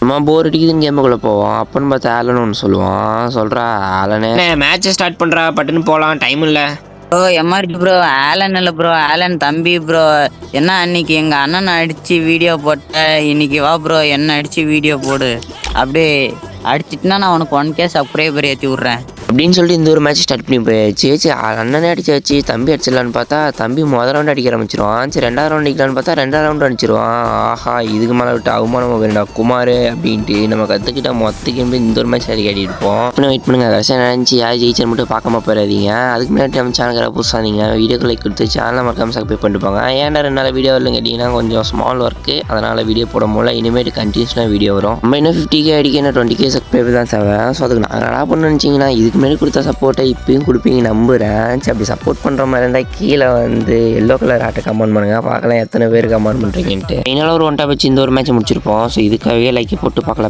நம்ம போர் அடிக்குதுன்னு கேமுக்குள்ளே போவோம். அப்பன்னு பார்த்தா ஆலன் ஒன்று சொல்லுவான். சொல்கிறா ஆலனே மேட்ச்சை ஸ்டார்ட் பண்ணுறா, பட்டுன்னு போகலாம், டைம் இல்லை. ப்ரோ எம்ஆர்டி ப்ரோ, ஆலன் இல்லை ப்ரோ, ஆலன் தம்பி ப்ரோ. என்ன அன்னைக்கு எங்க அண்ணனை அடிச்சு வீடியோ போட்ட, இன்னைக்கு வா ப்ரோ என்ன அடிச்சு வீடியோ போடு. அப்படியே அடிச்சிட்டுனா நான் உனக்கு 1K சப்ஸ்கிரைபர் ஏற்றி விட்றேன் அப்படின்னு சொல்லிட்டு இந்த ஒரு மேட்ச் ஸ்டார்ட் பண்ணி போயாச்சு. சரி அண்ணனே அடிச்சாச்சு, தம்பி அடிச்சிடலான்னு பார்த்தா தம்பி முதல் ரவுண்டு அடிக்க ஆரம்பிச்சிருவான். சரி 2வது ரவுண்டு அடிக்கலான்னு பார்த்தா 2வது ரவுண்டு அடிச்சிருவான். ஆஹா இதுக்கு மேலே விட்டு அவமானம் வேண்டா குமார் அப்படின்ட்டு நம்ம கற்றுக்கிட்ட மொத்தக்கு இந்த ஒரு மேட்ச் அடிக்க ஆடிருப்போம். இன்னும் வெயிட் பண்ணுங்க, கடைசியாக நினச்சி யார் ஜெயிச்சர் மட்டும் பார்க்காம போயிடாதீங்க. அதுக்கு முன்னாடி நம்ம சேனலுக்கு புதுசாக இருந்தீங்க வீடியோக்கு லைக் கொடுத்து சேனலை மறக்காம சப்ஸ்கிரைப் பண்ணிட்டுப்பாங்க. ஏன்டா 2 நாள் வீடியோ வரலன்னு கேட்டிங்கன்னா கொஞ்சம் ஸ்மால் ஒர்க்கு, அதனால் வீடியோ போட முடியல. இனிமேட்டு கண்டினியூஸாக வீடியோ வரும். நம்ம இன்னும் 50K அடிக்க இன்னும் 20K சப்ஸ்கிரைபர் தான் தேவை. ஸோ அதுக்கு நாங்கள் என்ன பண்ணணும்னு நினச்சிங்கன்னா இதுக்கு மேலே கொடுத்த சப்போர்ட்டை இப்பயும் கொடுப்பீங்க நம்புகிறேன். சரி அப்படி சப்போர்ட் பண்ணுற மாதிரி இருந்தால் கீழே எல்லோ கலர் ஆட்டை கமெண்ட் பண்ணுங்கள், பார்க்கலாம் எத்தனை பேர் கமெண்ட் பண்ணுறீங்கன்ட்டு. இதனால் ஒரு 1 டாப் வச்சு இந்த ஒரு மேட்ச் முடிச்சிருப்போம். ஸோ இதுக்காகவே லைக் போட்டு பார்க்கலாம்.